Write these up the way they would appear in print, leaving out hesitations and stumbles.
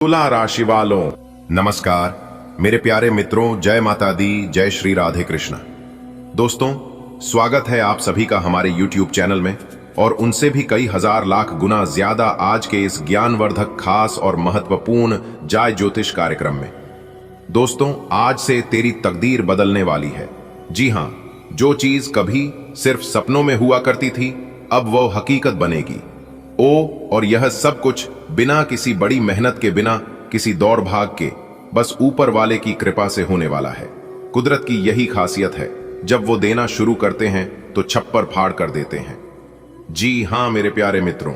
तुला राशि वालों नमस्कार। मेरे प्यारे मित्रों, जय माता दी, जय श्री राधे कृष्ण। दोस्तों, स्वागत है आप सभी का हमारे YouTube चैनल में और उनसे भी कई हजार लाख गुना ज्यादा आज के इस ज्ञानवर्धक, खास और महत्वपूर्ण जय ज्योतिष कार्यक्रम में। दोस्तों, आज से तेरी तकदीर बदलने वाली है। जी हां, जो चीज कभी सिर्फ सपनों में हुआ करती थी, अब वो हकीकत बनेगी। और यह सब कुछ बिना किसी बड़ी मेहनत के, बिना किसी दौड़ भाग के, बस ऊपर वाले की कृपा से होने वाला है। कुदरत की यही खासियत है, जब वो देना शुरू करते हैं तो छप्पर फाड़ कर देते हैं। जी हां मेरे प्यारे मित्रों,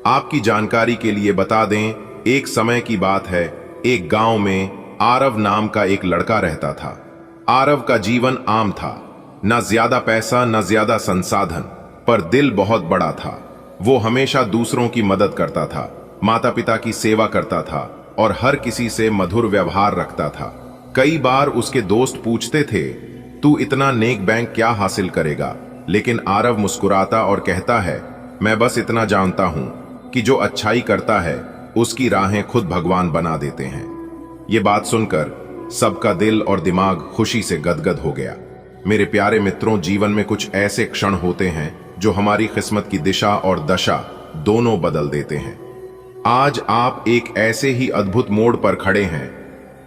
आपकी जानकारी के लिए बता दें, एक समय की बात है, एक गांव में आरव नाम का एक लड़का रहता था। आरव का जीवन आम था, न ज्यादा पैसा न ज्यादा संसाधन, पर दिल बहुत बड़ा था। वो हमेशा दूसरों की मदद करता था, माता पिता की सेवा करता था और हर किसी से मधुर व्यवहार रखता था। कई बार उसके दोस्त पूछते थे, तू इतना नेक बैंक क्या हासिल करेगा? लेकिन आरव मुस्कुराता और कहता है, मैं बस इतना जानता हूं कि जो अच्छाई करता है उसकी राहें खुद भगवान बना देते हैं। ये बात सुनकर सबका दिल और दिमाग खुशी से गदगद हो गया। मेरे प्यारे मित्रों, जीवन में कुछ ऐसे क्षण होते हैं जो हमारी किस्मत की दिशा और दशा दोनों बदल देते हैं। आज आप एक ऐसे ही अद्भुत मोड़ पर खड़े हैं।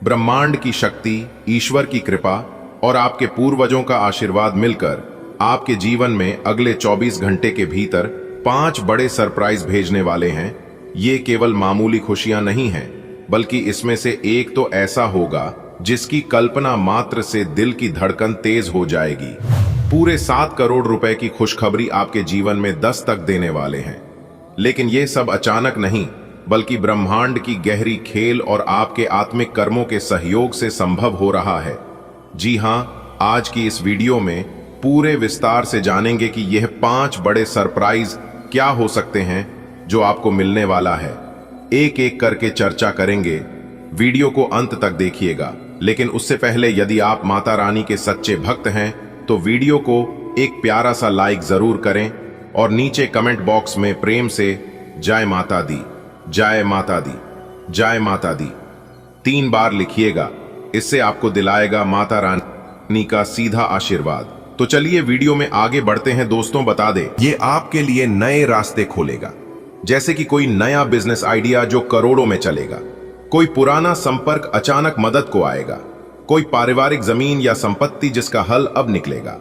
ब्रह्मांड की शक्ति, ईश्वर की कृपा और आपके पूर्वजों का आशीर्वाद मिलकर आपके जीवन में अगले 24 घंटे के भीतर 5 बड़े सरप्राइज भेजने वाले हैं। ये केवल मामूली खुशियां नहीं हैं, बल्कि इसमें से एक तो ऐसा होगा जिसकी कल्पना मात्र से दिल की धड़कन तेज हो जाएगी। पूरे 7 करोड़ रुपए की खुशखबरी आपके जीवन में दस्तक देने वाले हैं। लेकिन यह सब अचानक नहीं, बल्कि ब्रह्मांड की गहरी खेल और आपके आत्मिक कर्मों के सहयोग से संभव हो रहा है। जी हां, आज की इस वीडियो में पूरे विस्तार से जानेंगे कि यह 5 बड़े सरप्राइज क्या हो सकते हैं जो आपको मिलने वाला है। एक एक करके चर्चा करेंगे। वीडियो को अंत तक देखिएगा, लेकिन उससे पहले यदि आप माता रानी के सच्चे भक्त हैं तो वीडियो को एक प्यारा सा लाइक जरूर करें और नीचे कमेंट बॉक्स में प्रेम से जय माता दी, जय माता दी, जय माता दी 3 बार लिखिएगा। इससे आपको दिलाएगा माता रानी का सीधा आशीर्वाद। तो चलिए वीडियो में आगे बढ़ते हैं। दोस्तों, बता दें, ये आपके लिए नए रास्ते खोलेगा, जैसे कि कोई नया बिजनेस आइडिया जो करोड़ों में चलेगा, कोई पुराना संपर्क अचानक मदद को आएगा, कोई पारिवारिक जमीन या संपत्ति जिसका हल अब निकलेगा।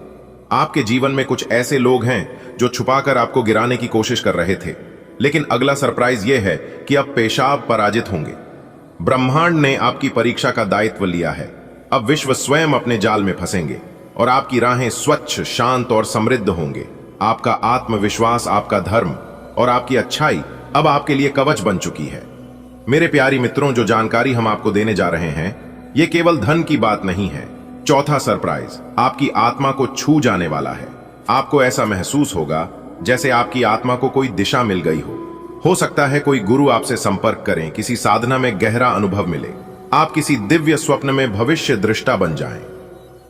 आपके जीवन में कुछ ऐसे लोग हैं जो छुपाकर आपको गिराने की कोशिश कर रहे थे, लेकिन अगला सरप्राइज यह है कि अब पेशाब पराजित होंगे। ब्रह्मांड ने आपकी परीक्षा का दायित्व लिया है। अब विश्व स्वयं अपने जाल में फंसेंगे और आपकी राहें स्वच्छ, शांत और समृद्ध होंगे। आपका आत्मविश्वास, आपका धर्म और आपकी अच्छाई अब आपके लिए कवच बन चुकी है। मेरे प्यारी मित्रों, जो जानकारी हम आपको देने जा रहे हैं, ये केवल धन की बात नहीं है। चौथा सरप्राइज आपकी आत्मा को छू जाने वाला है। आपको ऐसा महसूस होगा जैसे आपकी आत्मा को कोई दिशा मिल गई हो सकता है कोई गुरु आपसे संपर्क करें, किसी साधना में गहरा अनुभव मिले, आप किसी दिव्य स्वप्न में भविष्य दृष्टा बन जाएं।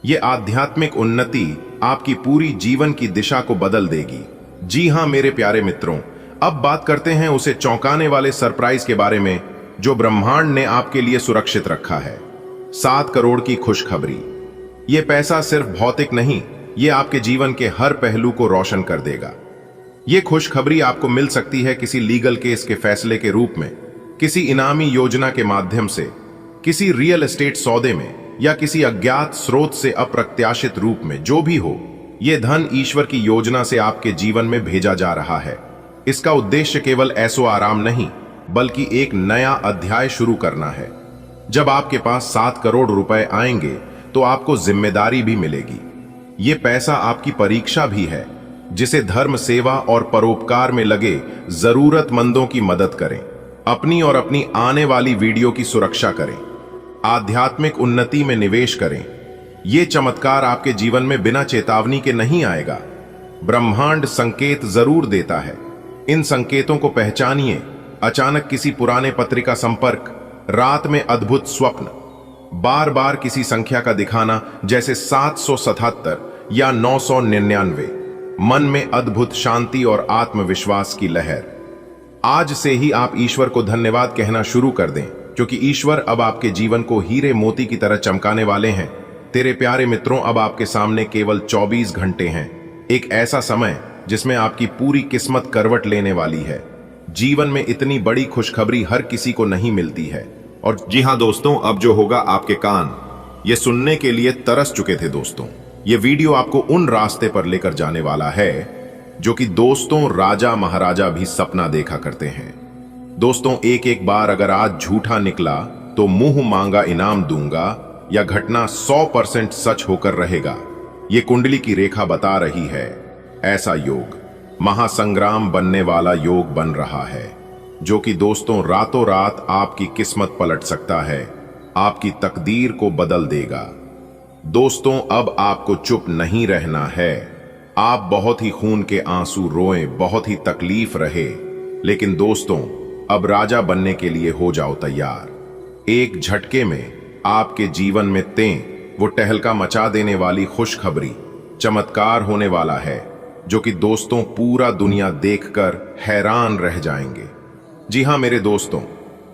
ये आध्यात्मिक उन्नति आपकी पूरी जीवन की दिशा को बदल देगी। जी हां मेरे प्यारे मित्रों, अब बात करते हैं उसे चौंकाने वाले सरप्राइज के बारे में जो ब्रह्मांड ने आपके लिए सुरक्षित रखा है। 7 करोड़ की खुशखबरी। ये पैसा सिर्फ भौतिक नहीं, ये आपके जीवन के हर पहलू को रोशन कर देगा। ये खुशखबरी आपको मिल सकती है किसी लीगल केस के फैसले के रूप में, किसी इनामी योजना के माध्यम से, किसी रियल एस्टेट सौदे में या किसी अज्ञात स्रोत से अप्रत्याशित रूप में। जो भी हो, यह धन ईश्वर की योजना से आपके जीवन में भेजा जा रहा है। इसका उद्देश्य केवल ऐसो आराम नहीं, बल्कि एक नया अध्याय शुरू करना है। जब आपके पास 7 करोड़ रुपए आएंगे तो आपको जिम्मेदारी भी मिलेगी। ये पैसा आपकी परीक्षा भी है, जिसे धर्म, सेवा और परोपकार में लगे जरूरतमंदों की मदद करें, अपनी और अपनी आने वाली वीडियो की सुरक्षा करें, आध्यात्मिक उन्नति में निवेश करें। ये चमत्कार आपके जीवन में बिना चेतावनी के नहीं आएगा। ब्रह्मांड संकेत जरूर देता है। इन संकेतों को पहचानिए। अचानक किसी पुराने पत्रिका संपर्क, रात में अद्भुत स्वप्न, बार बार किसी संख्या का दिखाना जैसे 777 या 999, मन में अद्भुत शांति और आत्मविश्वास की लहर। आज से ही आप ईश्वर को धन्यवाद कहना शुरू कर दें। क्योंकि ईश्वर अब आपके जीवन को हीरे मोती की तरह चमकाने वाले हैं। तेरे प्यारे मित्रों, अब आपके सामने केवल 24 घंटे हैं, एक ऐसा समय जिसमें आपकी पूरी किस्मत करवट लेने वाली है। जीवन में इतनी बड़ी खुशखबरी हर किसी को नहीं मिलती है। और जी हाँ दोस्तों, अब जो होगा आपके कान ये सुनने के लिए तरस चुके थे। दोस्तों, ये वीडियो आपको उन रास्ते पर लेकर जाने वाला है जो कि दोस्तों राजा महाराजा भी सपना देखा करते हैं। दोस्तों, एक एक बार अगर आज झूठा निकला तो मुंह मांगा इनाम दूंगा, या घटना 100% सच होकर रहेगा, ये कुंडली की रेखा बता रही है। ऐसा योग महासंग्राम बनने वाला योग बन रहा है, जो कि दोस्तों रातों रात आपकी किस्मत पलट सकता है, आपकी तकदीर को बदल देगा। दोस्तों, अब आपको चुप नहीं रहना है। आप बहुत ही खून के आंसू रोएं, बहुत ही तकलीफ रहे, लेकिन दोस्तों अब राजा बनने के लिए हो जाओ तैयार। एक झटके में आपके जीवन में वो टहलका मचा देने वाली खुशखबरी, चमत्कार होने वाला है, जो कि दोस्तों पूरा दुनिया देखकर हैरान रह जाएंगे। जी हां मेरे दोस्तों,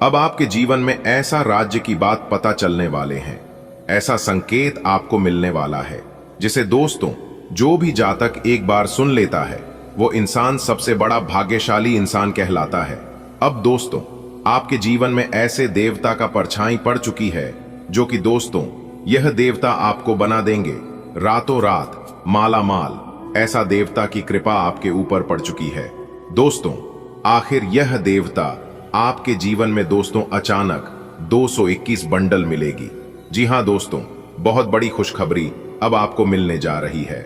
अब आपके जीवन में ऐसा राज्य की बात पता चलने वाले हैं, ऐसा संकेत आपको मिलने वाला है, जिसे दोस्तों जो भी जातक एक बार सुन लेता है वो इंसान सबसे बड़ा भाग्यशाली इंसान कहलाता है। अब दोस्तों आपके जीवन में ऐसे देवता का परछाई पड़ चुकी है, जो कि दोस्तों यह देवता आपको बना देंगे रातों रात माला माल। ऐसा देवता की कृपा आपके ऊपर पड़ चुकी है। दोस्तों आखिर यह देवता आपके जीवन में दोस्तों अचानक 221 बंडल मिलेगी। जी हां दोस्तों, बहुत बड़ी खुशखबरी अब आपको मिलने जा रही है।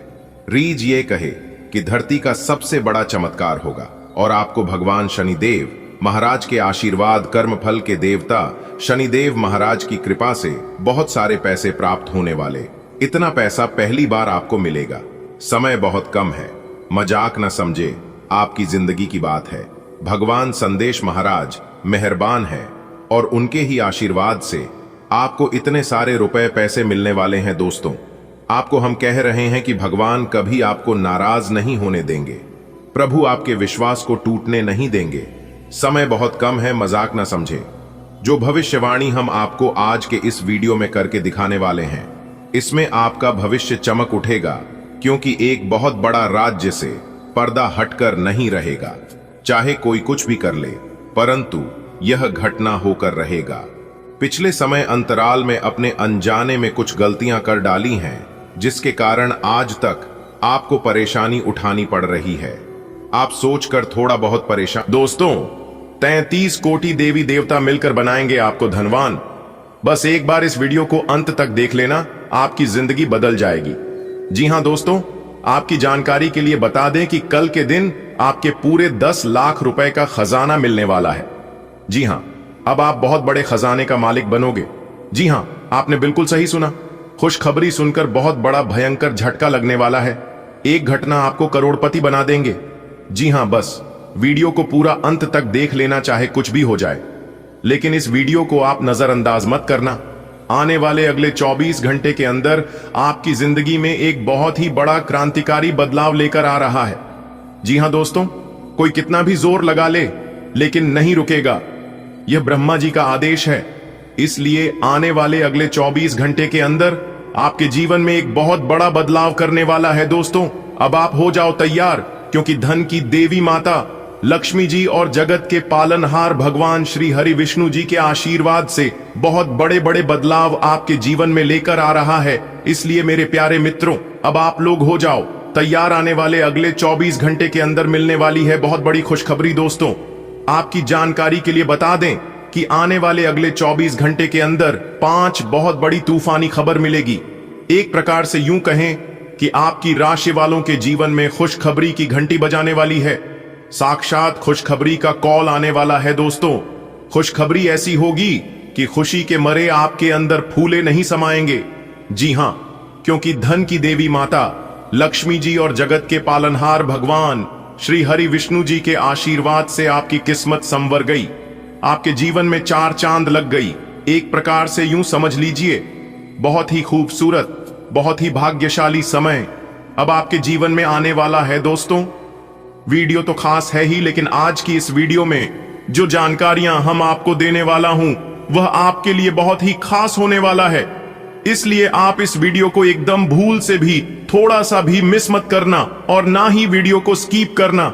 रीज ये कहे कि धरती का सबसे बड़ा चमत्कार होगा और आपको भगवान शनिदेव महाराज के आशीर्वाद, कर्मफल के देवता शनिदेव महाराज की कृपा से बहुत सारे पैसे प्राप्त होने वाले। इतना पैसा पहली बार आपको मिलेगा। समय बहुत कम है, मजाक न समझे, आपकी जिंदगी की बात है। भगवान संदेश महाराज मेहरबान है और उनके ही आशीर्वाद से आपको इतने सारे रुपए पैसे मिलने वाले हैं। दोस्तों आपको हम कह रहे हैं कि भगवान कभी आपको नाराज नहीं होने देंगे, प्रभु आपके विश्वास को टूटने नहीं देंगे। समय बहुत कम है, मजाक न समझे। जो भविष्यवाणी हम आपको आज के इस वीडियो में करके दिखाने वाले हैं, इसमें आपका भविष्य चमक उठेगा, क्योंकि एक बहुत बड़ा राज्य से पर्दा हटकर नहीं रहेगा। चाहे कोई कुछ भी कर ले, परंतु यह घटना होकर रहेगा। पिछले समय अंतराल में अपने अनजाने में कुछ गलतियां कर डाली हैं, जिसके कारण आज तक आपको परेशानी उठानी पड़ रही है। आप सोचकर थोड़ा बहुत परेशान। दोस्तों 33 कोटि देवी देवता मिलकर बनाएंगे आपको धनवान। बस एक बार इस वीडियो को अंत तक देख लेना, आपकी जिंदगी बदल जाएगी। जी हां दोस्तों, आपकी जानकारी के लिए बता दें कि कल के दिन आपके पूरे 10 लाख रुपए का खजाना मिलने वाला है। जी हां, अब आप बहुत बड़े खजाने का मालिक बनोगे। जी हां, आपने बिल्कुल सही सुना। खुशखबरी सुनकर बहुत बड़ा भयंकर झटका लगने वाला है। एक घटना आपको करोड़पति बना देंगे। जी हां, बस वीडियो को पूरा अंत तक देख लेना, चाहे कुछ भी हो जाए। लेकिन इस वीडियो को आप नजरअंदाज मत करना। आने वाले अगले 24 घंटे के अंदर आपकी जिंदगी में एक बहुत ही बड़ा क्रांतिकारी बदलाव लेकर आ रहा है। जी हां दोस्तों, कोई कितना भी जोर लगा ले, लेकिन नहीं रुकेगा। यह ब्रह्मा जी का आदेश है। इसलिए आने वाले अगले 24 घंटे के अंदर आपके जीवन में एक बहुत बड़ा बदलाव करने वाला है। दोस्तों अब आप हो जाओ तैयार, क्योंकि धन की देवी माता लक्ष्मी जी और जगत के पालनहार भगवान श्री हरि विष्णु जी के आशीर्वाद से बहुत बड़े बड़े बदलाव आपके जीवन में लेकर आ रहा है। इसलिए मेरे प्यारे मित्रों, अब आप लोग हो जाओ तैयार। आने वाले अगले 24 घंटे के अंदर मिलने वाली है बहुत बड़ी खुशखबरी। दोस्तों आपकी जानकारी के लिए बता दें कि आने वाले अगले 24 घंटे के अंदर 5 बहुत बड़ी तूफानी खबर मिलेगी। एक प्रकार से यूं कहें कि आपकी राशि वालों के जीवन में खुशखबरी की घंटी बजाने वाली है। साक्षात खुशखबरी का कॉल आने वाला है। दोस्तों खुशखबरी ऐसी होगी कि खुशी के मरे आपके अंदर फूले नहीं समाएंगे। जी हां, क्योंकि धन की देवी माता लक्ष्मी जी और जगत के पालनहार भगवान श्री हरि विष्णु जी के आशीर्वाद से आपकी किस्मत संवर गई। आपके जीवन में 4 चांद लग गई। एक प्रकार से यूं समझ लीजिए, बहुत ही खूबसूरत, बहुत ही भाग्यशाली समय अब आपके जीवन में आने वाला है। दोस्तों वीडियो तो खास है ही, लेकिन आज की इस वीडियो में जो जानकारियां हम आपको देने वाला हूं वह आपके लिए बहुत ही खास होने वाला है। इसलिए आप इस वीडियो को एकदम भूल से भी थोड़ा सा भी मिस मत करना और ना ही वीडियो को स्किप करना,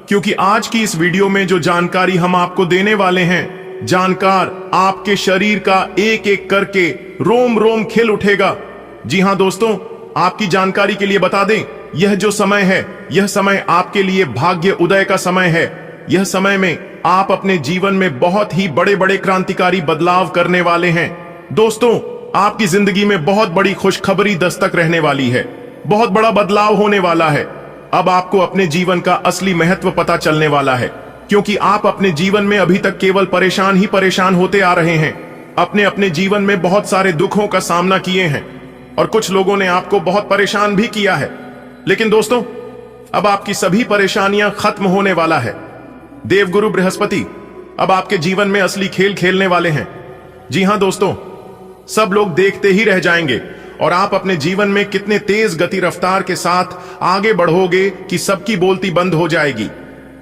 क्योंकि आज की इस वीडियो में जो जानकारी हम आपको देने वाले हैं, जानकार आपके शरीर का एक एक करके रोम रोम खिल उठेगा। जी हां दोस्तों, आपकी जानकारी के लिए बता दें, यह जो समय है, यह समय आपके लिए भाग्य उदय का समय है। यह समय में आप अपने जीवन में बहुत ही बड़े बड़े क्रांतिकारी बदलाव करने वाले हैं। दोस्तों, आपकी जिंदगी में बहुत बड़ी खुशखबरी दस्तक रहने वाली है, बहुत बड़ा बदलाव होने वाला है। अब आपको अपने जीवन का असली महत्व पता चलने वाला है, क्योंकि आप अपने जीवन में अभी तक केवल परेशान ही परेशान होते आ रहे हैं। अपने अपने जीवन में बहुत सारे दुखों का सामना किए हैं और कुछ लोगों ने आपको बहुत परेशान भी किया है। लेकिन दोस्तों, अब आपकी सभी परेशानियां खत्म होने वाला है। देवगुरु बृहस्पति अब आपके जीवन में असली खेल खेलने वाले हैं। जी हां दोस्तों, सब लोग देखते ही रह जाएंगे और आप अपने जीवन में कितने तेज गति रफ्तार के साथ आगे बढ़ोगे कि सबकी बोलती बंद हो जाएगी।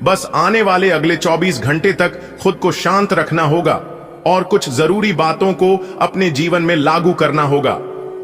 बस आने वाले अगले 24 घंटे तक खुद को शांत रखना होगा और कुछ जरूरी बातों को अपने जीवन में लागू करना होगा,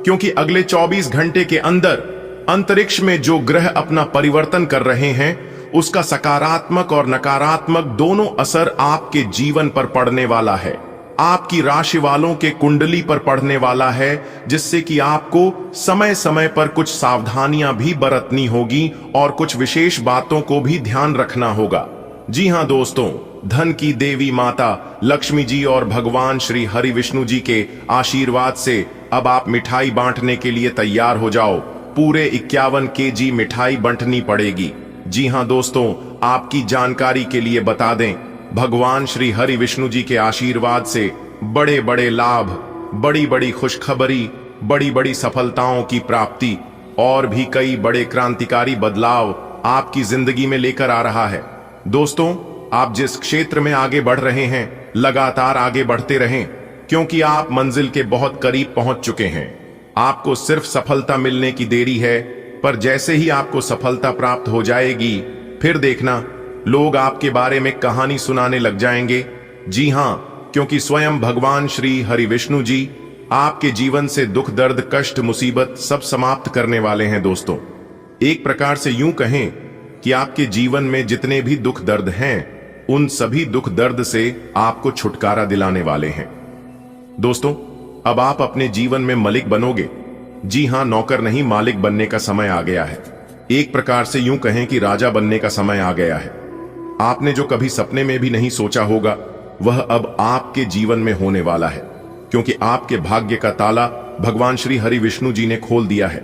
क्योंकि अगले 24 घंटे के अंदर अंतरिक्ष में जो ग्रह अपना परिवर्तन कर रहे हैं, उसका सकारात्मक और नकारात्मक दोनों असर आपके जीवन पर पड़ने वाला है। आपकी राशि वालों के कुंडली पर पड़ने वाला है, जिससे कि आपको समय समय पर कुछ सावधानियां भी बरतनी होगी और कुछ विशेष बातों को भी ध्यान रखना होगा। जी हां दोस्तों, धन की देवी माता लक्ष्मी जी और भगवान श्री हरि विष्णु जी के आशीर्वाद से अब आप मिठाई बांटने के लिए तैयार हो जाओ। पूरे 51 केजी मिठाई बंटनी पड़ेगी। जी हां दोस्तों, आपकी जानकारी के लिए बता दें, भगवान श्री हरि विष्णु जी के आशीर्वाद से बड़े बड़े लाभ, बड़ी बड़ी खुशखबरी, बड़ी बड़ी सफलताओं की प्राप्ति और भी कई बड़े क्रांतिकारी बदलाव आपकी जिंदगी में लेकर आ रहा है। दोस्तों, आप जिस क्षेत्र में आगे बढ़ रहे हैं, लगातार आगे बढ़ते रहें, क्योंकि आप मंजिल के बहुत करीब पहुंच चुके हैं। आपको सिर्फ सफलता मिलने की देरी है, पर जैसे ही आपको सफलता प्राप्त हो जाएगी, फिर देखना लोग आपके बारे में कहानी सुनाने लग जाएंगे। जी हां, क्योंकि स्वयं भगवान श्री हरि विष्णु जी आपके जीवन से दुख दर्द कष्ट मुसीबत सब समाप्त करने वाले हैं। दोस्तों, एक प्रकार से यूं कहें कि आपके जीवन में जितने भी दुख दर्द हैं, उन सभी दुख दर्द से आपको छुटकारा दिलाने वाले हैं। दोस्तों, अब आप अपने जीवन में मलिक बनोगे। जी हां, नौकर नहीं मालिक बनने का समय आ गया है। एक प्रकार से यूं कहें कि राजा बनने का समय आ गया है। आपने जो कभी सपने में भी नहीं सोचा होगा, वह अब आपके जीवन में होने वाला है, क्योंकि आपके भाग्य का ताला भगवान श्री हरि विष्णु जी ने खोल दिया है।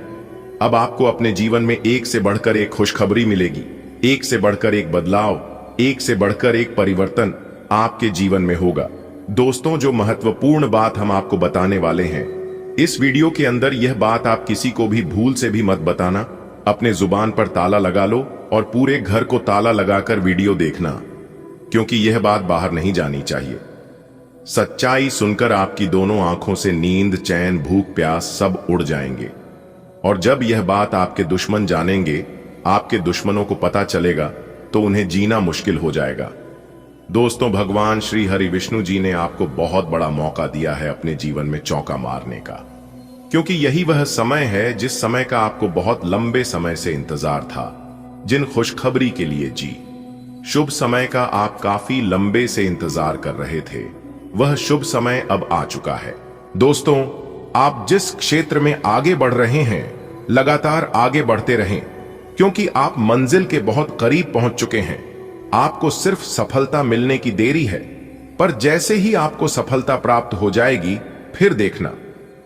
अब आपको अपने जीवन में एक से बढ़कर एक खुशखबरी मिलेगी, एक से बढ़कर एक बदलाव, एक से बढ़कर एक परिवर्तन आपके जीवन में होगा। दोस्तों, जो महत्वपूर्ण बात हम आपको बताने वाले हैं, इस वीडियो के अंदर यह बात आप किसी को भी भूल से भी मत बताना। अपने जुबान पर ताला लगा लो और पूरे घर को ताला लगाकर वीडियो देखना, क्योंकि यह बात बाहर नहीं जानी चाहिए। सच्चाई सुनकर आपकी दोनों आंखों से नींद, चैन, भूख, प्यास सब उड़ जाएंगे। और जब यह बात आपके दुश्मन जानेंगे, आपके दुश्मनों को पता चलेगा, तो उन्हें जीना मुश्किल हो जाएगा। दोस्तों, भगवान श्री हरि विष्णु जी ने आपको बहुत बड़ा मौका दिया है अपने जीवन में चौका मारने का, क्योंकि यही वह समय है जिस समय का आपको बहुत लंबे समय से इंतजार था। जिन खुशखबरी के लिए जी शुभ समय का आप काफी लंबे से इंतजार कर रहे थे, वह शुभ समय अब आ चुका है। दोस्तों, आप जिस क्षेत्र में आगे बढ़ रहे हैं, लगातार आगे बढ़ते रहें, क्योंकि आप मंजिल के बहुत करीब पहुंच चुके हैं। आपको सिर्फ सफलता मिलने की देरी है, पर जैसे ही आपको सफलता प्राप्त हो जाएगी, फिर देखना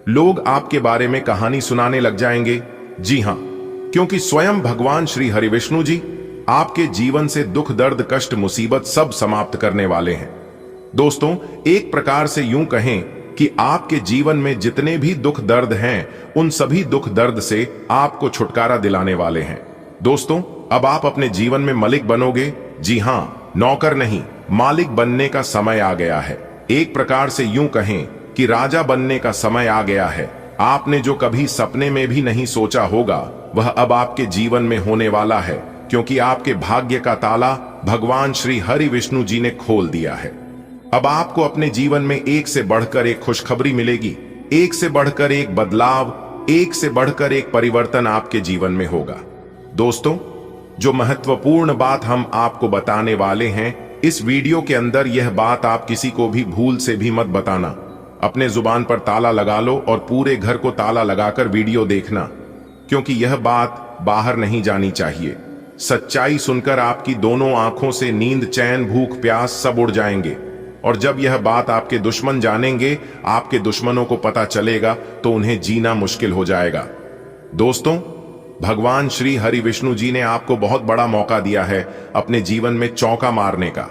लोग आपके बारे में कहानी सुनाने लग जाएंगे। जी हां, क्योंकि स्वयं भगवान श्री हरि विष्णु जी आपके जीवन से दुख दर्द कष्ट मुसीबत सब समाप्त करने वाले हैं। दोस्तों, एक प्रकार से यूं कहें कि आपके जीवन में जितने भी दुख दर्द हैं, उन सभी दुख दर्द से आपको छुटकारा दिलाने वाले हैं। दोस्तों, अब आप अपने जीवन में मलिक बनोगे। जी हां, नौकर नहीं मालिक बनने का समय आ गया है। एक प्रकार से यूं कहें कि राजा बनने का समय आ गया है। आपने जो कभी सपने में भी नहीं सोचा होगा, वह अब आपके जीवन में होने वाला है, क्योंकि आपके भाग्य का ताला भगवान श्री हरि विष्णु जी ने खोल दिया है। अब आपको अपने जीवन में एक से बढ़कर एक खुशखबरी मिलेगी, एक से बढ़कर एक बदलाव, एक से बढ़कर एक परिवर्तन आपके जीवन में होगा। दोस्तों, जो महत्वपूर्ण बात हम आपको बताने वाले हैं इस वीडियो के अंदर, यह बात आप किसी को भी भूल से भी मत बताना। अपने जुबान पर ताला लगा लो और पूरे घर को ताला लगाकर वीडियो देखना, क्योंकि यह बात बाहर नहीं जानी चाहिए। सच्चाई सुनकर आपकी दोनों आंखों से नींद, चैन, भूख, प्यास सब उड़ जाएंगे। और जब यह बात आपके दुश्मन जानेंगे, आपके दुश्मनों को पता चलेगा, तो उन्हें जीना मुश्किल हो जाएगा। दोस्तों, भगवान श्री हरि विष्णु जी ने आपको बहुत बड़ा मौका दिया है अपने जीवन में चौका मारने का,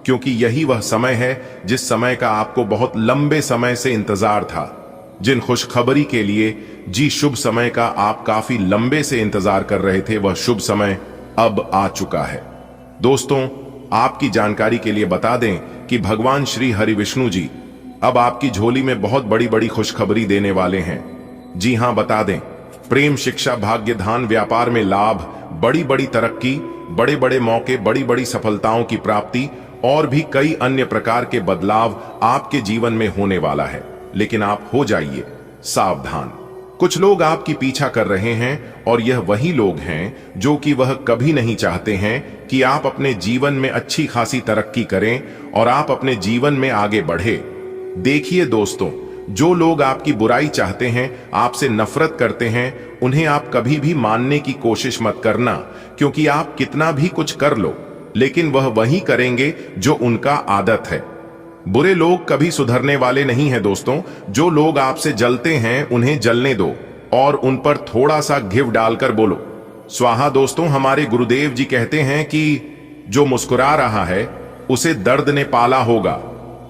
क्योंकि यही वह समय है जिस समय का आपको बहुत लंबे समय से इंतजार था। जिन खुशखबरी के लिए शुभ समय का आप काफी लंबे से इंतजार कर रहे थे, वह शुभ समय अब आ चुका है। दोस्तों, आपकी जानकारी के लिए बता दें कि भगवान श्री हरि विष्णु जी अब आपकी झोली में बहुत बड़ी बड़ी खुशखबरी देने वाले हैं। जी हां, बता दें, प्रेम, शिक्षा, भाग्य, धन, व्यापार में लाभ, बड़ी बड़ी तरक्की, बड़े बड़े मौके, बड़ी बड़ी सफलताओं की प्राप्ति और भी कई अन्य प्रकार के बदलाव आपके जीवन में होने वाला है। लेकिन आप हो जाइए सावधान। कुछ लोग आपकी पीछा कर रहे हैं और यह वही लोग हैं जो कि वह कभी नहीं चाहते हैं कि आप अपने जीवन में अच्छी खासी तरक्की करें और आप अपने जीवन में आगे बढ़े। देखिए दोस्तों, जो लोग आपकी बुराई चाहते हैं, आपसे नफरत करते हैं, उन्हें आप कभी भी मानने की कोशिश मत करना, क्योंकि आप कितना भी कुछ कर लो, लेकिन वह वही करेंगे जो उनका आदत है। बुरे लोग कभी सुधरने वाले नहीं हैं दोस्तों। जो लोग आपसे जलते हैं, उन्हें जलने दो और उन पर थोड़ा सा घिव डालकर बोलो स्वाहा। दोस्तों, हमारे गुरुदेव जी कहते हैं कि जो मुस्कुरा रहा है उसे दर्द ने पाला होगा,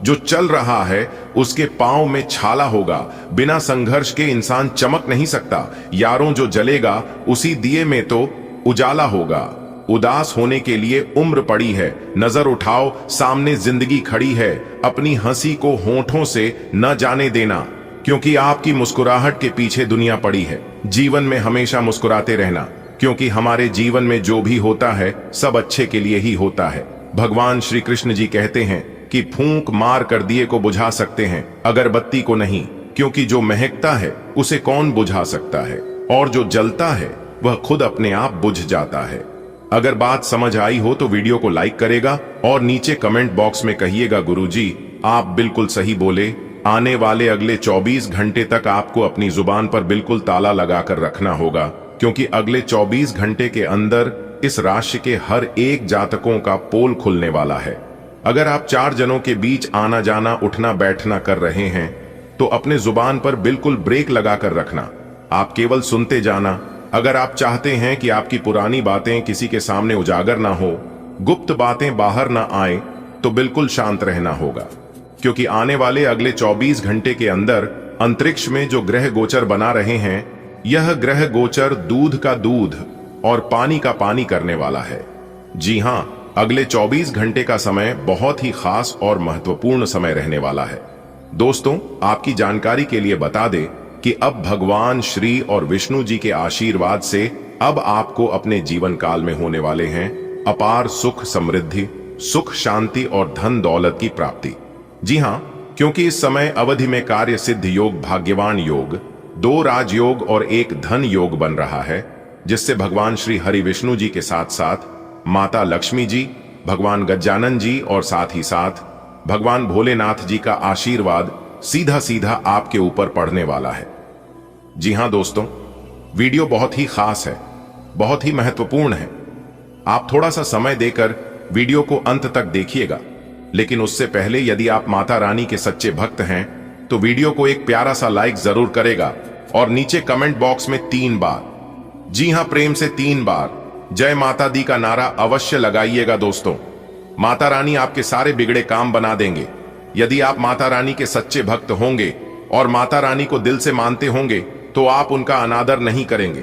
जो चल रहा है उसके पांव में छाला होगा। बिना संघर्ष के इंसान चमक नहीं सकता। यारों, जो जलेगा उसी दिए में तो उजाला होगा। उदास होने के लिए उम्र पड़ी है, नजर उठाओ, सामने जिंदगी खड़ी है। अपनी हंसी को होठों से न जाने देना, क्योंकि आपकी मुस्कुराहट के पीछे दुनिया पड़ी है। जीवन में हमेशा मुस्कुराते रहना, क्योंकि हमारे जीवन में जो भी होता है सब अच्छे के लिए ही होता है। भगवान श्री कृष्ण जी कहते हैं कि फूंक मार कर दिए को बुझा सकते हैं, अगरबत्ती को नहीं, क्योंकि जो महकता है उसे कौन बुझा सकता है, और जो जलता है वह खुद अपने आप बुझ जाता है। अगर बात समझ आई हो तो वीडियो को लाइक करेगा और नीचे कमेंट बॉक्स में कहिएगा गुरुजी आप बिल्कुल सही बोले। आने वाले अगले 24 घंटे तक आपको अपनी जुबान पर बिल्कुल ताला लगाकर रखना होगा, क्योंकि अगले 24 घंटे के अंदर इस राशि के हर एक जातकों का पोल खुलने वाला है। अगर आप 4 जनों के बीच आना जाना, उठना बैठना कर रहे हैं, तो अपने जुबान पर बिल्कुल ब्रेक लगाकर रखना। आप केवल सुनते जाना। अगर आप चाहते हैं कि आपकी पुरानी बातें किसी के सामने उजागर ना हो, गुप्त बातें बाहर ना आए, तो बिल्कुल शांत रहना होगा, क्योंकि आने वाले अगले 24 घंटे के अंदर अंतरिक्ष में जो ग्रह गोचर बना रहे हैं, यह ग्रह गोचर दूध का दूध और पानी का पानी करने वाला है। जी हां, अगले 24 घंटे का समय बहुत ही खास और महत्वपूर्ण समय रहने वाला है। दोस्तों, आपकी जानकारी के लिए बता दें कि अब भगवान श्री और विष्णु जी के आशीर्वाद से अब आपको अपने जीवन काल में होने वाले हैं अपार सुख, समृद्धि, सुख, शांति और धन दौलत की प्राप्ति। जी हां, क्योंकि इस समय अवधि में कार्य सिद्ध योग, भाग्यवान योग, 2 राजयोग और 1 धन योग बन रहा है, जिससे भगवान श्री हरि विष्णु जी के साथ साथ माता लक्ष्मी जी, भगवान गजानन जी और साथ ही साथ भगवान भोलेनाथ जी का आशीर्वाद सीधा सीधा आपके ऊपर पड़ने वाला है। जी हां दोस्तों, वीडियो बहुत ही खास है, बहुत ही महत्वपूर्ण है। आप थोड़ा सा समय देकर वीडियो को अंत तक देखिएगा, लेकिन उससे पहले यदि आप माता रानी के सच्चे भक्त हैं तो वीडियो को एक प्यारा सा लाइक जरूर करेगा और नीचे कमेंट बॉक्स में 3 बार, जी हां प्रेम से 3 बार जय माता दी का नारा अवश्य लगाइएगा। दोस्तों, माता रानी आपके सारे बिगड़े काम बना देंगे। यदि आप माता रानी के सच्चे भक्त होंगे और माता रानी को दिल से मानते होंगे तो आप उनका अनादर नहीं करेंगे।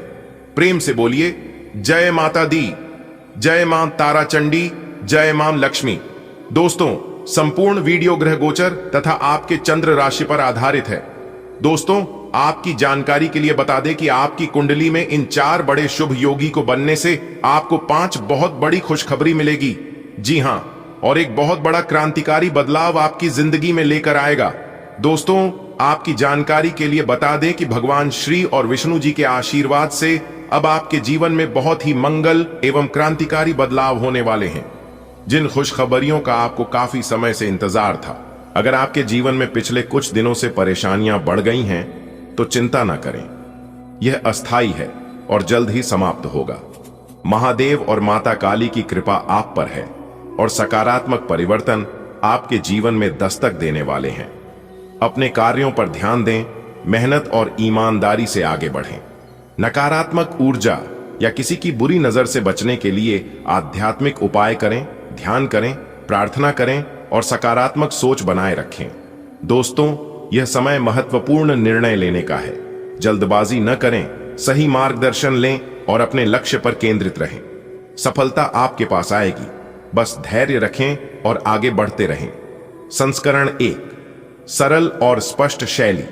प्रेम से बोलिए जय माता दी, जय मां तारा चंडी, जय मां लक्ष्मी। दोस्तों, संपूर्ण वीडियो ग्रह गोचर तथा आपके चंद्र राशि पर आधारित है। दोस्तों, आपकी जानकारी के लिए बता दें कि आपकी कुंडली में इन 4 बड़े शुभ योगी को बनने से आपको 5 बहुत बड़ी खुशखबरी मिलेगी। जी हां, और एक बहुत बड़ा क्रांतिकारी बदलाव आपकी जिंदगी में लेकर आएगा। दोस्तों, आपकी जानकारी के लिए बता दें कि भगवान श्री और विष्णु जी के आशीर्वाद से अब आपके जीवन में बहुत ही मंगल एवं क्रांतिकारी बदलाव होने वाले हैं, जिन खुशखबरियों का आपको काफी समय से इंतजार था। अगर आपके जीवन में पिछले कुछ दिनों से परेशानियां बढ़ गई हैं, तो चिंता न करें, यह अस्थायी है और जल्द ही समाप्त होगा। महादेव और माता काली की कृपा आप पर है और सकारात्मक परिवर्तन आपके जीवन में दस्तक देने वाले हैं। अपने कार्यों पर ध्यान दें, मेहनत और ईमानदारी से आगे बढ़ें। नकारात्मक ऊर्जा या किसी की बुरी नजर से बचने के लिए आध्यात्मिक उपाय करें, ध्यान करें, प्रार्थना करें और सकारात्मक सोच बनाए रखें। दोस्तों, यह समय महत्वपूर्ण निर्णय लेने का है। जल्दबाजी न करें, सही मार्गदर्शन लें और अपने लक्ष्य पर केंद्रित रहें। सफलता आपके पास आएगी, बस धैर्य रखें और आगे बढ़ते रहें। संस्करण 1, सरल और स्पष्ट शैली।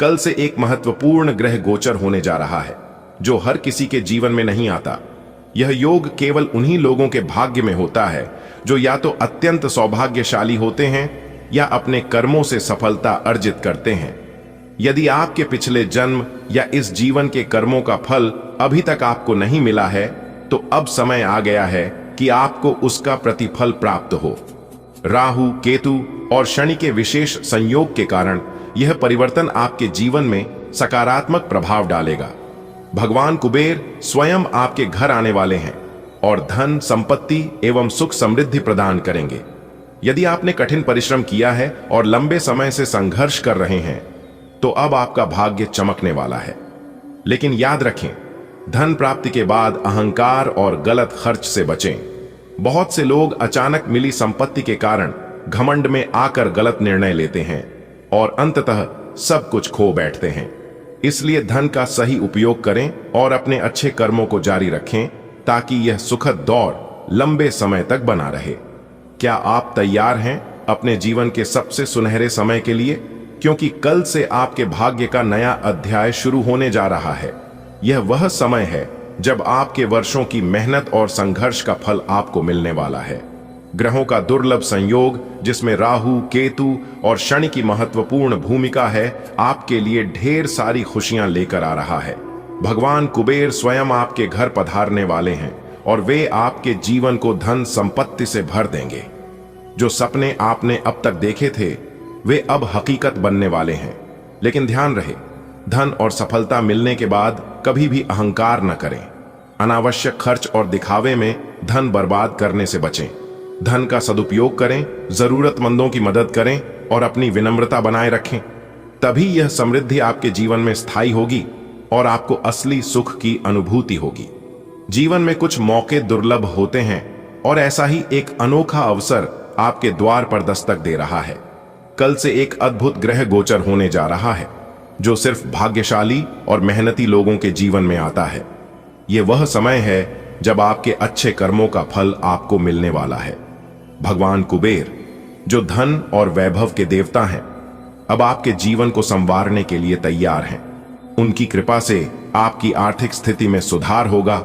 कल से एक महत्वपूर्ण ग्रह गोचर होने जा रहा है, जो हर किसी के जीवन में नहीं आता। यह योग केवल उन्हीं लोगों के भाग्य में होता है जो या तो अत्यंत सौभाग्यशाली होते हैं या अपने कर्मों से सफलता अर्जित करते हैं। यदि आपके पिछले जन्म या इस जीवन के कर्मों का फल अभी तक आपको नहीं मिला है, तो अब समय आ गया है कि आपको उसका प्रतिफल प्राप्त हो। राहु, केतु और शनि के विशेष संयोग के कारण यह परिवर्तन आपके जीवन में सकारात्मक प्रभाव डालेगा। भगवान कुबेर स्वयं आपके घर आने वाले हैं और धन, संपत्ति एवं सुख समृद्धि प्रदान करेंगे। यदि आपने कठिन परिश्रम किया है और लंबे समय से संघर्ष कर रहे हैं, तो अब आपका भाग्य चमकने वाला है। लेकिन याद रखें, धन प्राप्ति के बाद अहंकार और गलत खर्च से बचें। बहुत से लोग अचानक मिली संपत्ति के कारण घमंड में आकर गलत निर्णय लेते हैं और अंततः सब कुछ खो बैठते हैं। इसलिए धन का सही उपयोग करें और अपने अच्छे कर्मों को जारी रखें, ताकि यह सुखद दौर लंबे समय तक बना रहे। क्या आप तैयार हैं अपने जीवन के सबसे सुनहरे समय के लिए? क्योंकि कल से आपके भाग्य का नया अध्याय शुरू होने जा रहा है। यह वह समय है जब आपके वर्षों की मेहनत और संघर्ष का फल आपको मिलने वाला है। ग्रहों का दुर्लभ संयोग, जिसमें राहु, केतु और शनि की महत्वपूर्ण भूमिका है, आपके लिए ढेर सारी खुशियां लेकर आ रहा है। भगवान कुबेर स्वयं आपके घर पधारने वाले हैं और वे आपके जीवन को धन संपत्ति से भर देंगे। जो सपने आपने अब तक देखे थे, वे अब हकीकत बनने वाले हैं। लेकिन ध्यान रहे, धन और सफलता मिलने के बाद कभी भी अहंकार न करें। अनावश्यक खर्च और दिखावे में धन बर्बाद करने से बचें। धन का सदुपयोग करें, जरूरतमंदों की मदद करें और अपनी विनम्रता बनाए रखें। तभी यह समृद्धि आपके जीवन में स्थायी होगी और आपको असली सुख की अनुभूति होगी। जीवन में कुछ मौके दुर्लभ होते हैं और ऐसा ही एक अनोखा अवसर आपके द्वार पर दस्तक दे रहा है। कल से एक अद्भुत ग्रह गोचर होने जा रहा है, जो सिर्फ भाग्यशाली और मेहनती लोगों के जीवन में आता है। यह वह समय है जब आपके अच्छे कर्मों का फल आपको मिलने वाला है। भगवान कुबेर, जो धन और वैभव के देवता हैं, अब आपके जीवन को संवारने के लिए तैयार हैं। उनकी कृपा से आपकी आर्थिक स्थिति में सुधार होगा,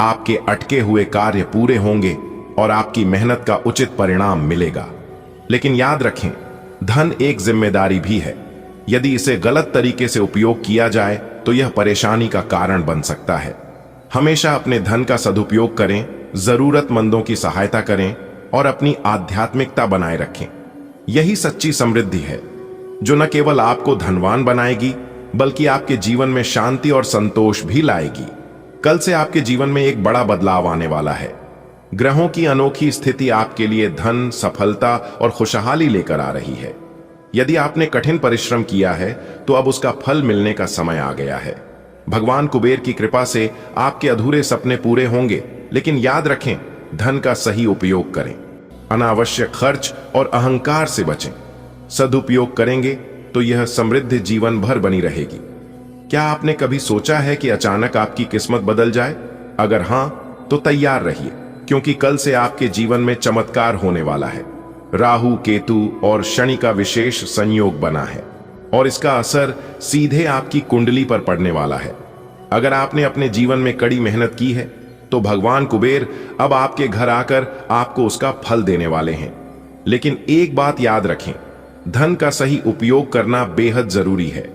आपके अटके हुए कार्य पूरे होंगे और आपकी मेहनत का उचित परिणाम मिलेगा। लेकिन याद रखें, धन एक जिम्मेदारी भी है। यदि इसे गलत तरीके से उपयोग किया जाए तो यह परेशानी का कारण बन सकता है। हमेशा अपने धन का सदुपयोग करें, जरूरतमंदों की सहायता करें और अपनी आध्यात्मिकता बनाए रखें। यही सच्ची समृद्धि है, जो न केवल आपको धनवान बनाएगी, बल्कि आपके जीवन में शांति और संतोष भी लाएगी। कल से आपके जीवन में एक बड़ा बदलाव आने वाला है। ग्रहों की अनोखी स्थिति आपके लिए धन, सफलता और खुशहाली लेकर आ रही है। यदि आपने कठिन परिश्रम किया है, तो अब उसका फल मिलने का समय आ गया है। भगवान कुबेर की कृपा से आपके अधूरे सपने पूरे होंगे। लेकिन याद रखें, धन का सही उपयोग करें, अनावश्यक खर्च और अहंकार से बचें। सदुपयोग करेंगे तो यह समृद्ध जीवन भर बनी रहेगी। क्या आपने कभी सोचा है कि अचानक आपकी किस्मत बदल जाए? अगर हां, तो तैयार रहिए, क्योंकि कल से आपके जीवन में चमत्कार होने वाला है। राहु, केतु और शनि का विशेष संयोग बना है और इसका असर सीधे आपकी कुंडली पर पड़ने वाला है। अगर आपने अपने जीवन में कड़ी मेहनत की है, तो भगवान कुबेर अब आपके घर आकर आपको उसका फल देने वाले हैं। लेकिन एक बात याद रखें, धन का सही उपयोग करना बेहद जरूरी है।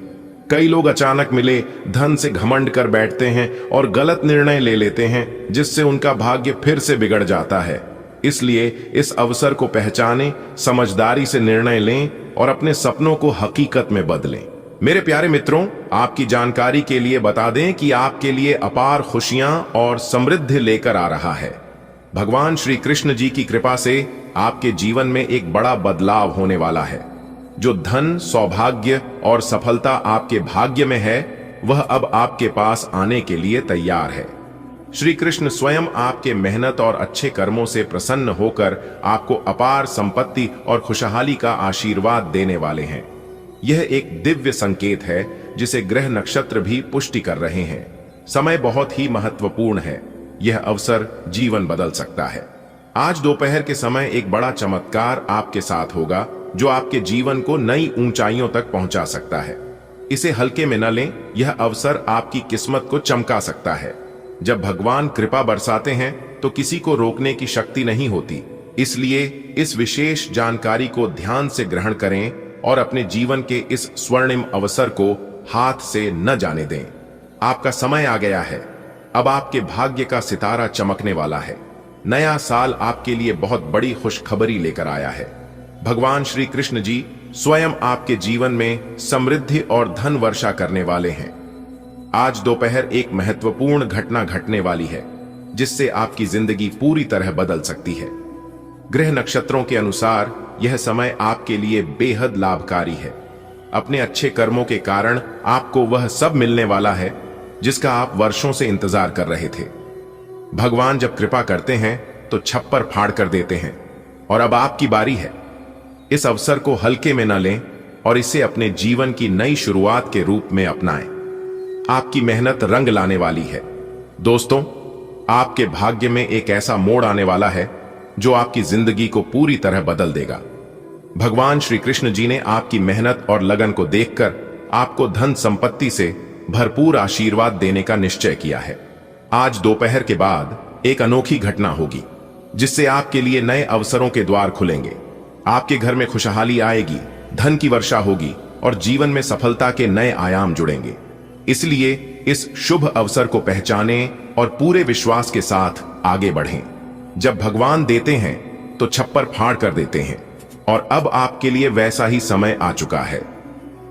कई लोग अचानक मिले धन से घमंड कर बैठते हैं और गलत निर्णय ले लेते हैं, जिससे उनका भाग्य फिर से बिगड़ जाता है। इसलिए इस अवसर को पहचानें, समझदारी से निर्णय लें और अपने सपनों को हकीकत में बदलें। मेरे प्यारे मित्रों, आपकी जानकारी के लिए बता दें कि आपके लिए अपार खुशियां और समृद्धि लेकर आ रहा है। भगवान श्री कृष्ण जी की कृपा से आपके जीवन में एक बड़ा बदलाव होने वाला है। जो धन, सौभाग्य और सफलता आपके भाग्य में है, वह अब आपके पास आने के लिए तैयार है। श्री कृष्ण स्वयं आपके मेहनत और अच्छे कर्मों से प्रसन्न होकर आपको अपार संपत्ति और खुशहाली का आशीर्वाद देने वाले हैं। यह एक दिव्य संकेत है जिसे ग्रह नक्षत्र भी पुष्टि कर रहे हैं। समय बहुत ही महत्वपूर्ण है। यह अवसर जीवन बदल सकता है। आज दोपहर के समय एक बड़ा चमत्कार आपके साथ होगा जो आपके जीवन को नई ऊंचाइयों तक पहुंचा सकता है। इसे हल्के में न लें, यह अवसर आपकी किस्मत को चमका सकता है। जब भगवान कृपा बरसाते हैं तो किसी को रोकने की शक्ति नहीं होती। इसलिए इस विशेष जानकारी को ध्यान से ग्रहण करें और अपने जीवन के इस स्वर्णिम अवसर को हाथ से न जाने दें। आपका समय आ गया है। अब आपके भाग्य का सितारा चमकने वाला है। नया साल आपके लिए बहुत बड़ी खुशखबरी लेकर आया है। भगवान श्री कृष्ण जी स्वयं आपके जीवन में समृद्धि और धन वर्षा करने वाले हैं। आज दोपहर एक महत्वपूर्ण घटना घटने वाली है जिससे आपकी जिंदगी पूरी तरह बदल सकती है। ग्रह नक्षत्रों के अनुसार यह समय आपके लिए बेहद लाभकारी है। अपने अच्छे कर्मों के कारण आपको वह सब मिलने वाला है जिसका आप वर्षों से इंतजार कर रहे थे। भगवान जब कृपा करते हैं तो छप्पर फाड़ कर देते हैं और अब आपकी बारी है। इस अवसर को हल्के में न लें और इसे अपने जीवन की नई शुरुआत के रूप में अपनाएं। आपकी मेहनत रंग लाने वाली है। दोस्तों, आपके भाग्य में एक ऐसा मोड़ आने वाला है जो आपकी जिंदगी को पूरी तरह बदल देगा। भगवान श्री कृष्ण जी ने आपकी मेहनत और लगन को देखकर आपको धन संपत्ति से भरपूर आशीर्वाद देने का निश्चय किया है। आज दोपहर के बाद एक अनोखी घटना होगी जिससे आपके लिए नए अवसरों के द्वार खुलेंगे। आपके घर में खुशहाली आएगी, धन की वर्षा होगी और जीवन में सफलता के नए आयाम जुड़ेंगे। इसलिए इस शुभ अवसर को पहचानें और पूरे विश्वास के साथ आगे बढ़ें। जब भगवान देते हैं तो छप्पर फाड़ कर देते हैं और अब आपके लिए वैसा ही समय आ चुका है।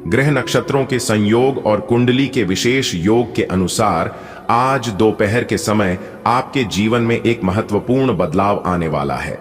ग्रह नक्षत्रों के संयोग और कुंडली के विशेष योग के अनुसार आज दोपहर के समय आपके जीवन में एक महत्वपूर्ण बदलाव आने वाला है।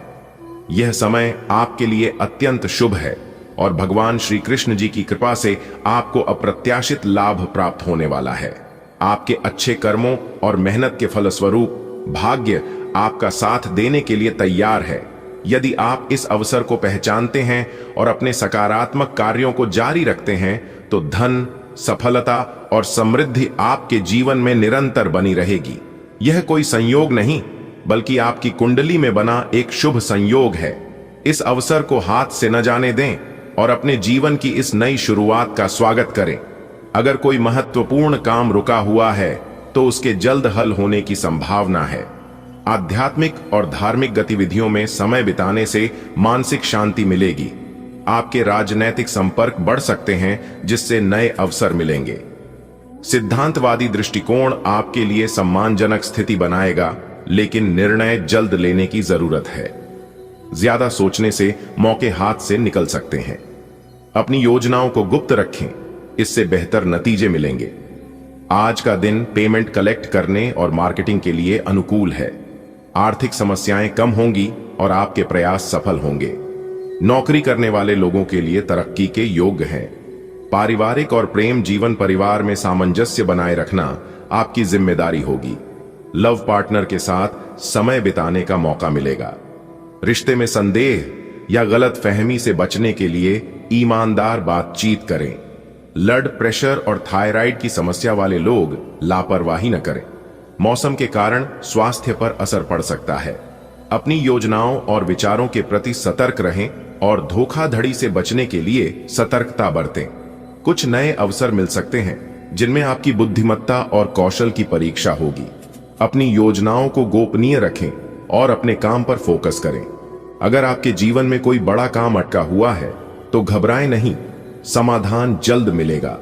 यह समय आपके लिए अत्यंत शुभ है और भगवान श्री कृष्ण जी की कृपा से आपको अप्रत्याशित लाभ प्राप्त होने वाला है। आपके अच्छे कर्मों और मेहनत के फलस्वरूप भाग्य आपका साथ देने के लिए तैयार है। यदि आप इस अवसर को पहचानते हैं और अपने सकारात्मक कार्यों को जारी रखते हैं तो धन, सफलता और समृद्धि आपके जीवन में निरंतर बनी रहेगी। यह कोई संयोग नहीं बल्कि आपकी कुंडली में बना एक शुभ संयोग है। इस अवसर को हाथ से न जाने दें और अपने जीवन की इस नई शुरुआत का स्वागत करें। अगर कोई महत्वपूर्ण काम रुका हुआ है तो उसके जल्द हल होने की संभावना है। आध्यात्मिक और धार्मिक गतिविधियों में समय बिताने से मानसिक शांति मिलेगी। आपके राजनैतिक संपर्क बढ़ सकते हैं जिससे नए अवसर मिलेंगे। सिद्धांतवादी दृष्टिकोण आपके लिए सम्मानजनक स्थिति बनाएगा, लेकिन निर्णय जल्द लेने की जरूरत है। ज्यादा सोचने से मौके हाथ से निकल सकते हैं। अपनी योजनाओं को गुप्त रखें, इससे बेहतर नतीजे मिलेंगे। आज का दिन पेमेंट कलेक्ट करने और मार्केटिंग के लिए अनुकूल है। आर्थिक समस्याएं कम होंगी और आपके प्रयास सफल होंगे। नौकरी करने वाले लोगों के लिए तरक्की के योग्य हैं। पारिवारिक और प्रेम जीवन परिवार में सामंजस्य बनाए रखना आपकी जिम्मेदारी होगी। लव पार्टनर के साथ समय बिताने का मौका मिलेगा। रिश्ते में संदेह या गलत फहमी से बचने के लिए ईमानदार बातचीत करें। ब्लड प्रेशर और थायराइड की समस्या वाले लोग लापरवाही न करें। मौसम के कारण स्वास्थ्य पर असर पड़ सकता है। अपनी योजनाओं और विचारों के प्रति सतर्क रहें और धोखाधड़ी से बचने के लिए सतर्कता बरतें। कुछ नए अवसर मिल सकते हैं जिनमें आपकी बुद्धिमत्ता और कौशल की परीक्षा होगी। अपनी योजनाओं को गोपनीय रखें और अपने काम पर फोकस करें। अगर आपके जीवन में कोई बड़ा काम अटका हुआ है तो घबराएं नहीं, समाधान जल्द मिलेगा।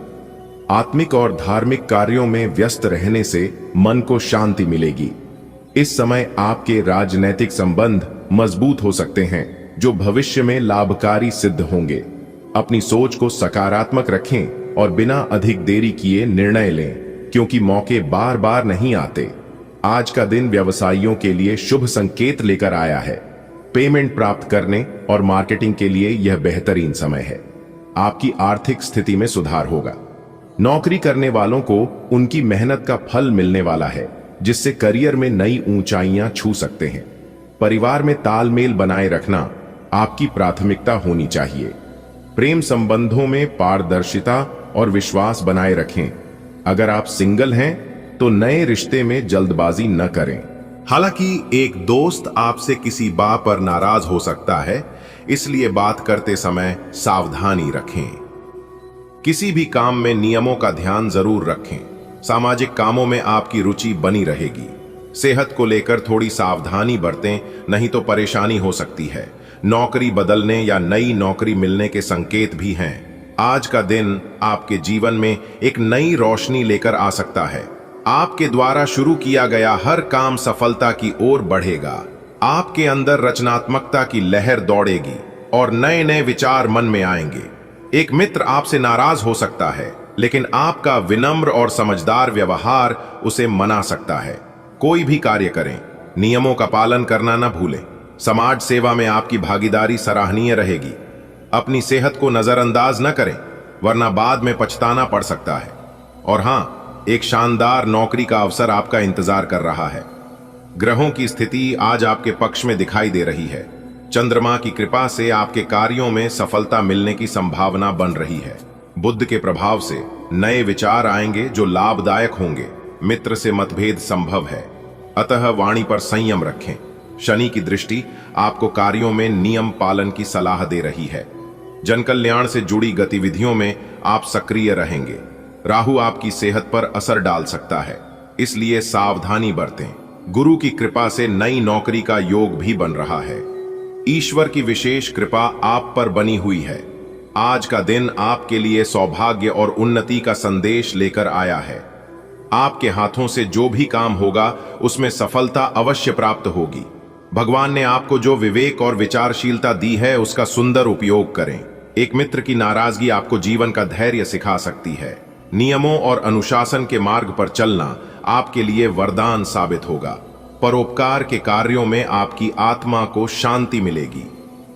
आत्मिक और धार्मिक कार्यों में व्यस्त रहने से मन को शांति मिलेगी। इस समय आपके राजनैतिक संबंध मजबूत हो सकते हैं जो भविष्य में लाभकारी सिद्ध होंगे। अपनी सोच को सकारात्मक रखें और बिना अधिक देरी किए निर्णय लें, क्योंकि मौके बार बार नहीं आते। आज का दिन व्यवसायियों के लिए शुभ संकेत लेकर आया है। पेमेंट प्राप्त करने और मार्केटिंग के लिए यह बेहतरीन समय है। आपकी आर्थिक स्थिति में सुधार होगा। नौकरी करने वालों को उनकी मेहनत का फल मिलने वाला है, जिससे करियर में नई ऊंचाइयां छू सकते हैं। परिवार में तालमेल बनाए रखना आपकी प्राथमिकता होनी चाहिए। प्रेम संबंधों में पारदर्शिता और विश्वास बनाए रखें। अगर आप सिंगल हैं तो नए रिश्ते में जल्दबाजी न करें। हालांकि एक दोस्त आपसे किसी बात पर नाराज हो सकता है, इसलिए बात करते समय सावधानी रखें। किसी भी काम में नियमों का ध्यान जरूर रखें। सामाजिक कामों में आपकी रुचि बनी रहेगी। सेहत को लेकर थोड़ी सावधानी बरतें, नहीं तो परेशानी हो सकती है। नौकरी बदलने या नई नौकरी मिलने के संकेत भी हैं। आज का दिन आपके जीवन में एक नई रोशनी लेकर आ सकता है। आपके द्वारा शुरू किया गया हर काम सफलता की ओर बढ़ेगा। आपके अंदर रचनात्मकता की लहर दौड़ेगी और नए नए विचार मन में आएंगे। एक मित्र आपसे नाराज हो सकता है, लेकिन आपका विनम्र और समझदार व्यवहार उसे मना सकता है। कोई भी कार्य करें, नियमों का पालन करना न भूलें। समाज सेवा में आपकी भागीदारी सराहनीय रहेगी। अपनी सेहत को नजरअंदाज न करें, वरना बाद में पछताना पड़ सकता है। और हां, एक शानदार नौकरी का अवसर आपका इंतजार कर रहा है। ग्रहों की स्थिति आज आपके पक्ष में दिखाई दे रही है। चंद्रमा की कृपा से आपके कार्यों में सफलता मिलने की संभावना बन रही है। बुध के प्रभाव से नए विचार आएंगे जो लाभदायक होंगे। मित्र से मतभेद संभव है, अतः वाणी पर संयम रखें। शनि की दृष्टि आपको कार्यों में नियम पालन की सलाह दे रही है। जन कल्याण से जुड़ी गतिविधियों में आप सक्रिय रहेंगे। राहु आपकी सेहत पर असर डाल सकता है, इसलिए सावधानी बरतें। गुरु की कृपा से नई नौकरी का योग भी बन रहा है। ईश्वर की विशेष कृपा आप पर बनी हुई है। आज का दिन आपके लिए सौभाग्य और उन्नति का संदेश लेकर आया है। आपके हाथों से जो भी काम होगा उसमें सफलता अवश्य प्राप्त होगी। भगवान ने आपको जो विवेक और विचारशीलता दी है उसका सुंदर उपयोग करें। एक मित्र की नाराजगी आपको जीवन का धैर्य सिखा सकती है। नियमों और अनुशासन के मार्ग पर चलना आपके लिए वरदान साबित होगा। परोपकार के कार्यों में आपकी आत्मा को शांति मिलेगी।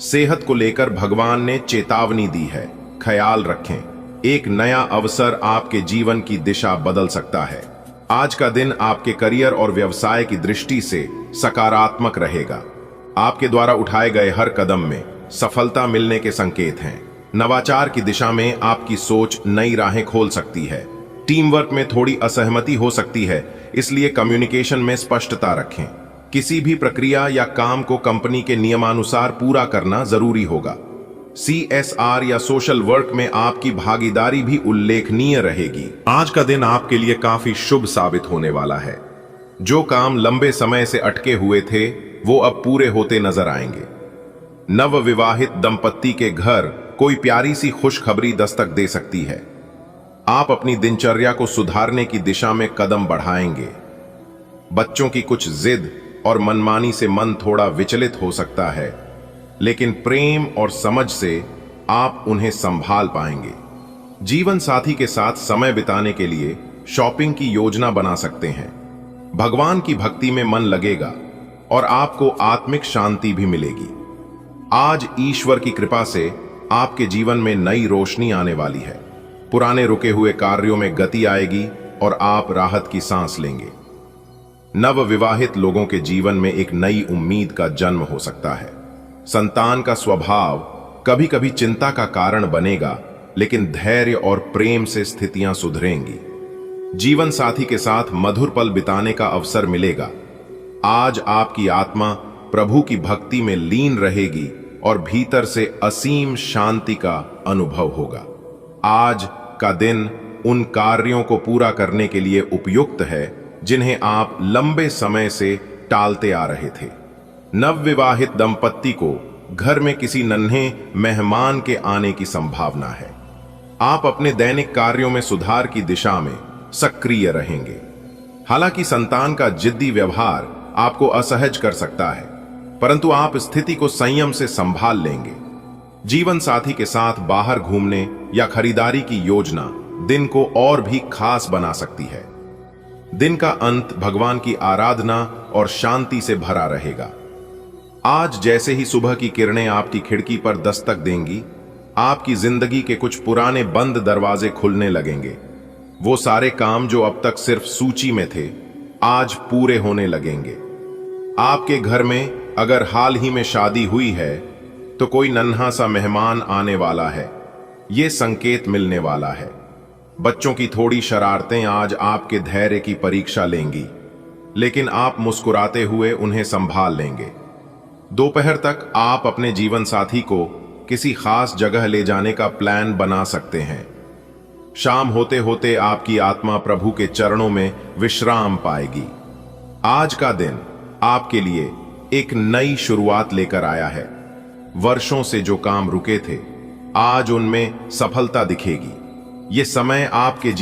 सेहत को लेकर भगवान ने चेतावनी दी है, ख्याल रखें। एक नया अवसर आपके जीवन की दिशा बदल सकता है। आज का दिन आपके करियर और व्यवसाय की दृष्टि से सकारात्मक रहेगा। आपके द्वारा उठाए गए हर कदम में सफलता मिलने के संकेत हैं। नवाचार की दिशा में आपकी सोच नई राहें खोल सकती है। टीम वर्क में थोड़ी असहमति हो सकती है, इसलिए कम्युनिकेशन में स्पष्टता रखें। किसी भी प्रक्रिया या काम को कंपनी के नियमानुसार पूरा करना जरूरी होगा। CSR या सोशल वर्क में आपकी भागीदारी भी उल्लेखनीय रहेगी। आज का दिन आपके लिए काफी शुभ साबित होने वाला है। जो काम लंबे समय से अटके हुए थे वो अब पूरे होते नजर आएंगे। नव विवाहित दंपत्ति के घर कोई प्यारी सी खुशखबरी दस्तक दे सकती है। आप अपनी दिनचर्या को सुधारने की दिशा में कदम बढ़ाएंगे। बच्चों की कुछ जिद और मनमानी से मन थोड़ा विचलित हो सकता है, लेकिन प्रेम और समझ से आप उन्हें संभाल पाएंगे। जीवन साथी के साथ समय बिताने के लिए शॉपिंग की योजना बना सकते हैं। भगवान की भक्ति में मन लगेगा और आपको आत्मिक शांति भी मिलेगी। आज ईश्वर की कृपा से आपके जीवन में नई रोशनी आने वाली है। पुराने रुके हुए कार्यों में गति आएगी और आप राहत की सांस लेंगे। नव विवाहित लोगों के जीवन में एक नई उम्मीद का जन्म हो सकता है। संतान का स्वभाव कभी कभी चिंता का कारण बनेगा, लेकिन धैर्य और प्रेम से स्थितियां सुधरेंगी। जीवन साथी के साथ मधुर पल बिताने का अवसर मिलेगा। आज आपकी आत्मा प्रभु की भक्ति में लीन रहेगी और भीतर से असीम शांति का अनुभव होगा। आज का दिन उन कार्यों को पूरा करने के लिए उपयुक्त है जिन्हें आप लंबे समय से टालते आ रहे थे। नवविवाहित दंपत्ति को घर में किसी नन्हे मेहमान के आने की संभावना है। आप अपने दैनिक कार्यों में सुधार की दिशा में सक्रिय रहेंगे। हालांकि संतान का जिद्दी व्यवहार आपको असहज कर सकता है, परंतु आप स्थिति को संयम से संभाल लेंगे। जीवन साथी के साथ बाहर घूमने या खरीदारी की योजना दिन को और भी खास बना सकती है। दिन का अंत भगवान की आराधना और शांति से भरा रहेगा। आज जैसे ही सुबह की किरणें आपकी खिड़की पर दस्तक देंगी, आपकी जिंदगी के कुछ पुराने बंद दरवाजे खुलने लगेंगे। वो सारे काम जो अब तक सिर्फ सूची में थे, आज पूरे होने लगेंगे। आपके घर में अगर हाल ही में शादी हुई है, तो कोई नन्हा सा मेहमान आने वाला है। ये संकेत मिलने वाला है। बच्चों की थोड़ी शरारतें आज आपके धैर्य की परीक्षा लेंगी, लेकिन आप मुस्कुराते हुए उन्हें संभाल लेंगे। दोपहर तक आप अपने जीवन साथी को किसी खास जगह ले जाने का प्लान बना सकते हैं। शाम होते होते आपकी आत्मा प्रभु के चरणों में विश्राम पाएगी। आज का दिन आपके लिए एक नई शुरुआत लेकर आया है। वर्षों से जो काम रुके थे, आज उनमें सफलता दिखेगी। ये समय आपके